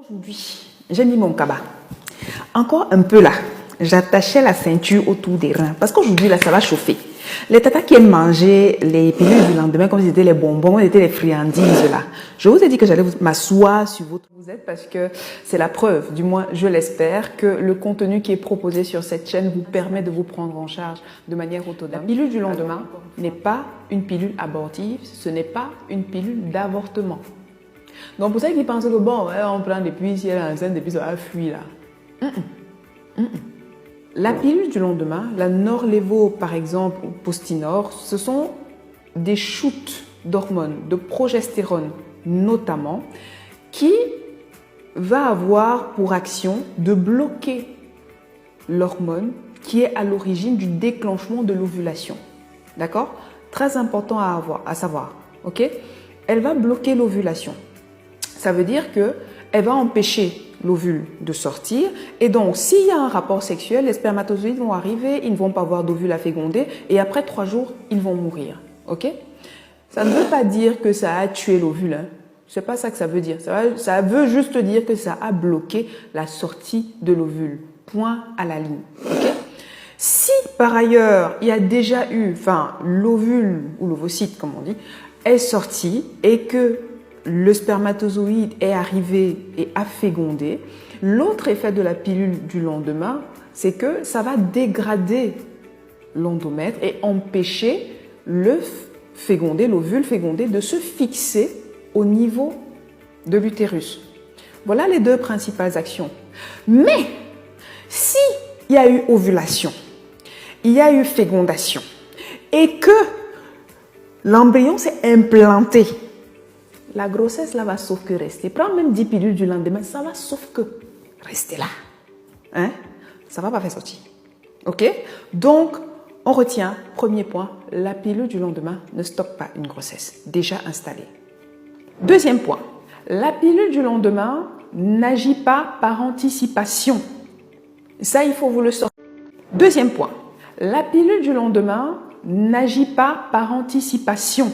Aujourd'hui, j'ai mis mon cabas. Encore un peu là. J'attachais la ceinture autour des reins. Parce qu'aujourd'hui, là, ça va chauffer. Les tatas qui aiment manger les pilules du lendemain comme si c'était les bonbons, c'était les friandises là. Je vous ai dit que j'allais m'asseoir sur votre vous êtes parce que c'est la preuve, du moins je l'espère, que le contenu qui est proposé sur cette chaîne vous permet de vous prendre en charge de manière autonome. La pilule du lendemain n'est pas une pilule abortive, ce n'est pas une pilule d'avortement. Donc pour ceux qui pensent que bon, ouais, on prend depuis, si elle est enceinte, depuis ça va fuir là. La pilule du lendemain, la Norlevo par exemple, ou Postinor, ce sont des shoots d'hormones, de progestérone notamment, qui va avoir pour action de bloquer l'hormone qui est à l'origine du déclenchement de l'ovulation. D'accord? Très important à savoir. Ok? Elle va bloquer l'ovulation. Ça veut dire qu'elle va empêcher l'ovule de sortir. Et donc, s'il y a un rapport sexuel, les spermatozoïdes vont arriver, ils ne vont pas avoir d'ovule à féconder et après 3 jours, ils vont mourir. Ok? Ça ne veut pas dire que ça a tué l'ovule. Hein. C'est pas ça que ça veut dire. Ça veut juste dire que ça a bloqué la sortie de l'ovule. Point à la ligne. Ok? Si par ailleurs, il y a déjà eu, l'ovule ou l'ovocyte, comme on dit, est sorti et que le spermatozoïde est arrivé et a fécondé, l'autre effet de la pilule du lendemain, c'est que ça va dégrader l'endomètre et empêcher l'ovule fécondé de se fixer au niveau de l'utérus. Voilà les deux principales actions. Mais si il y a eu ovulation, il y a eu fécondation et que l'embryon s'est implanté, la grossesse là va sauf que rester. Prends même 10 pilules du lendemain, ça va sauf que rester là. Hein? Ça va pas faire sortir. Ok? Donc, on retient, premier point, la pilule du lendemain ne stoppe pas une grossesse déjà installée. Deuxième point, la pilule du lendemain n'agit pas par anticipation. Ça, il faut vous le sortir. Deuxième point, la pilule du lendemain n'agit pas par anticipation.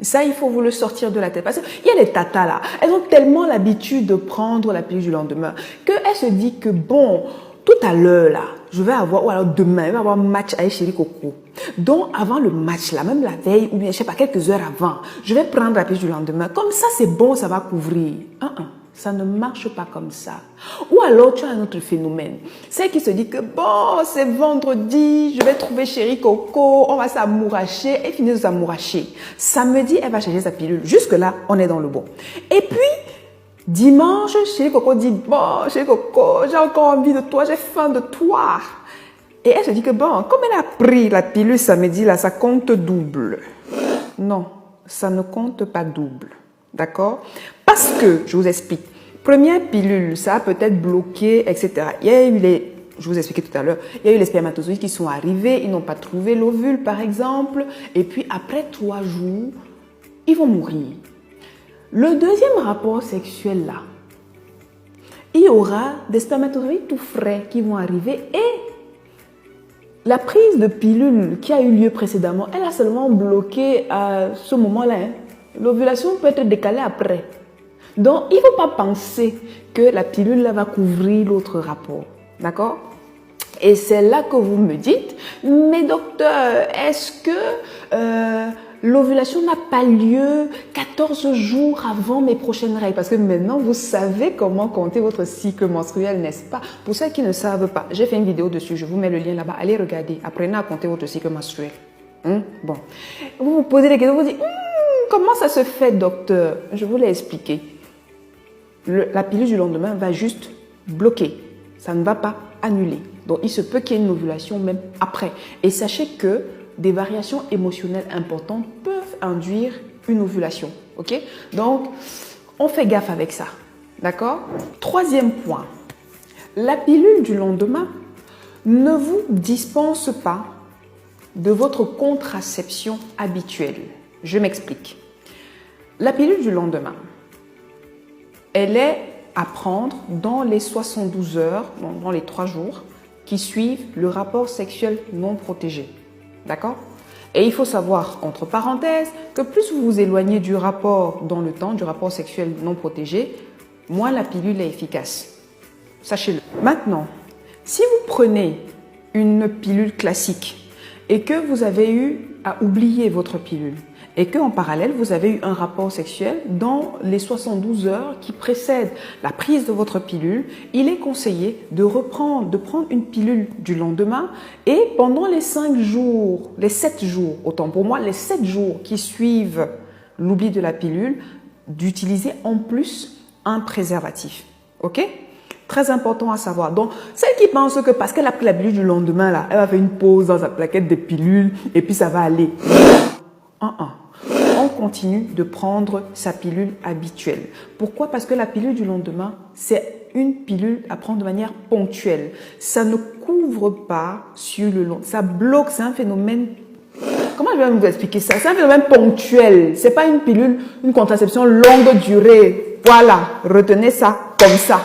Ça, il faut vous le sortir de la tête. Parce qu'il y a des tatas là, elles ont tellement l'habitude de prendre la pilule du lendemain qu'elles se disent que bon, tout à l'heure là, je vais avoir, ou alors demain, je vais avoir un match avec Chéri Coco. Donc, avant le match là, même la veille, ou bien je sais pas, quelques heures avant, je vais prendre la pilule du lendemain. Comme ça, c'est bon, ça va couvrir. Ça ne marche pas comme ça. Ou alors, tu as un autre phénomène. C'est qui se dit que bon, c'est vendredi, je vais trouver Chéri Coco, on va s'amouracher, et finit de s'amouracher. Samedi, elle va changer sa pilule. Jusque-là, on est dans le bon. Et puis, dimanche, Chéri Coco dit, bon, Chéri Coco, j'ai encore envie de toi, j'ai faim de toi. Et elle se dit que bon, comme elle a pris la pilule samedi, là, ça compte double. Non, ça ne compte pas double. D'accord? Parce que, je vous explique, première pilule, ça a peut-être bloqué, etc. Il y a eu je vous expliquais tout à l'heure, il y a eu les spermatozoïdes qui sont arrivés, ils n'ont pas trouvé l'ovule, par exemple, et puis après 3 jours, ils vont mourir. Le deuxième rapport sexuel, là, il y aura des spermatozoïdes tout frais qui vont arriver et la prise de pilule qui a eu lieu précédemment, elle a seulement bloqué à ce moment-là. Hein. L'ovulation peut être décalée après. Donc, il ne faut pas penser que la pilule là, va couvrir l'autre rapport. D'accord? Et c'est là que vous me dites, mais docteur, est-ce que l'ovulation n'a pas lieu 14 jours avant mes prochaines règles? Parce que maintenant, vous savez comment compter votre cycle menstruel, n'est-ce pas? Pour ceux qui ne savent pas, j'ai fait une vidéo dessus, je vous mets le lien là-bas. Allez regarder, apprenez à compter votre cycle menstruel. Bon. Vous vous posez des questions, vous dites, comment ça se fait, docteur? Je vous l'ai expliqué. La pilule du lendemain va juste bloquer. Ça ne va pas annuler. Donc, il se peut qu'il y ait une ovulation même après. Et sachez que des variations émotionnelles importantes peuvent induire une ovulation. Ok? Donc, on fait gaffe avec ça. D'accord? Troisième point. La pilule du lendemain ne vous dispense pas de votre contraception habituelle. Je m'explique. La pilule du lendemain, elle est à prendre dans les 72 heures, dans les 3 jours qui suivent le rapport sexuel non protégé. D'accord? Et il faut savoir, entre parenthèses, que plus vous vous éloignez du rapport dans le temps, du rapport sexuel non protégé, moins la pilule est efficace. Sachez-le. Maintenant, si vous prenez une pilule classique et que vous avez eu à oublier votre pilule et qu'en parallèle, vous avez eu un rapport sexuel dans les 72 heures qui précèdent la prise de votre pilule, il est conseillé de prendre une pilule du lendemain et pendant les 7 jours, autant pour moi, les 7 jours qui suivent l'oubli de la pilule, d'utiliser en plus un préservatif. Ok? Très important à savoir. Donc, celle qui pense que parce qu'elle a pris la pilule du lendemain, là, elle va faire une pause dans sa plaquette de pilules et puis ça va aller. On continue de prendre sa pilule habituelle. Pourquoi? Parce que la pilule du lendemain, c'est une pilule à prendre de manière ponctuelle. Ça ne couvre pas sur le long. Ça bloque, c'est un phénomène. Comment je vais vous expliquer ça? C'est un phénomène ponctuel. C'est pas une pilule, une contraception longue durée. Voilà, retenez ça comme ça.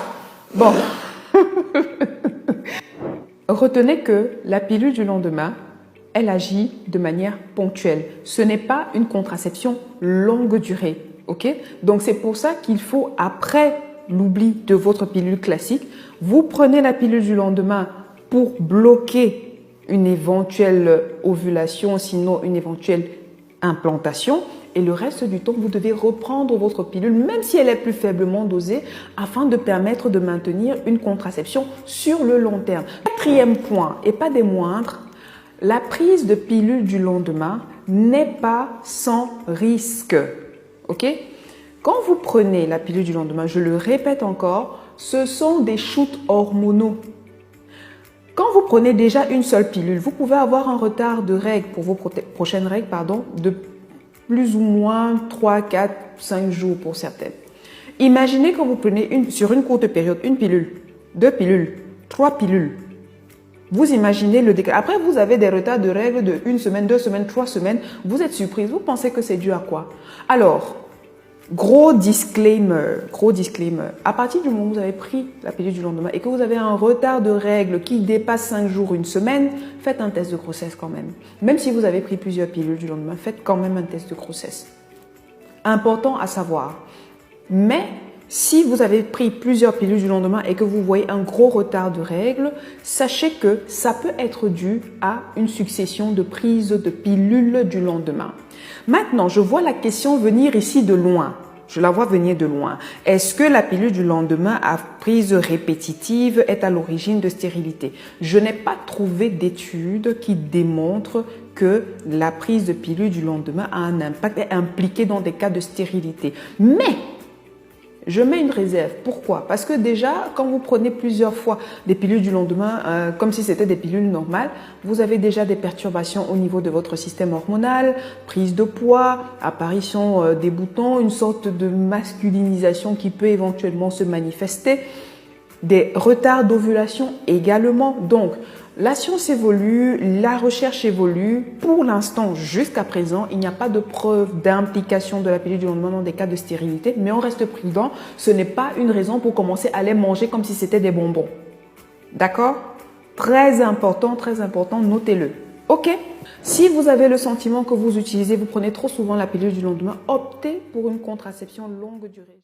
Bon. Retenez que la pilule du lendemain, elle agit de manière ponctuelle. Ce n'est pas une contraception longue durée. Ok? Donc, c'est pour ça qu'il faut, après l'oubli de votre pilule classique, vous prenez la pilule du lendemain pour bloquer une éventuelle ovulation, sinon une éventuelle implantation. Et le reste du temps, vous devez reprendre votre pilule, même si elle est plus faiblement dosée, afin de permettre de maintenir une contraception sur le long terme. Quatrième point, et pas des moindres, la prise de pilule du lendemain n'est pas sans risque. Ok? Quand vous prenez la pilule du lendemain, je le répète encore, ce sont des shoots hormonaux. Quand vous prenez déjà une seule pilule, vous pouvez avoir un retard de règles pour vos prochaines règles, de plus ou moins 3, 4, 5 jours pour certaines. Imaginez que vous prenez sur une courte période une pilule, 2 pilules, 3 pilules. Vous imaginez le décalage. Après, vous avez des retards de règles de 1 semaine, 2 semaines, 3 semaines. Vous êtes surprise. Vous pensez que c'est dû à quoi? Alors, gros disclaimer. À partir du moment où vous avez pris la pilule du lendemain et que vous avez un retard de règles qui dépasse 5 jours, 1 semaine, faites un test de grossesse quand même. Même si vous avez pris plusieurs pilules du lendemain, faites quand même un test de grossesse. Important à savoir. Mais si vous avez pris plusieurs pilules du lendemain et que vous voyez un gros retard de règles, sachez que ça peut être dû à une succession de prises de pilules du lendemain. Maintenant, je vois la question venir ici de loin. Je la vois venir de loin. Est-ce que la pilule du lendemain à prise répétitive est à l'origine de stérilité? Je n'ai pas trouvé d'études qui démontrent que la prise de pilule du lendemain a un impact, est impliquée dans des cas de stérilité. Mais je mets une réserve. Pourquoi? Parce que déjà, quand vous prenez plusieurs fois des pilules du lendemain, comme si c'était des pilules normales, vous avez déjà des perturbations au niveau de votre système hormonal, prise de poids, apparition des boutons, une sorte de masculinisation qui peut éventuellement se manifester, des retards d'ovulation également. Donc, la science évolue, la recherche évolue. Pour l'instant, jusqu'à présent, il n'y a pas de preuve d'implication de la pilule du lendemain dans des cas de stérilité, mais on reste prudent. Ce n'est pas une raison pour commencer à les manger comme si c'était des bonbons. D'accord? Très important, notez-le. Ok? Si vous avez le sentiment que vous prenez trop souvent la pilule du lendemain, optez pour une contraception longue durée.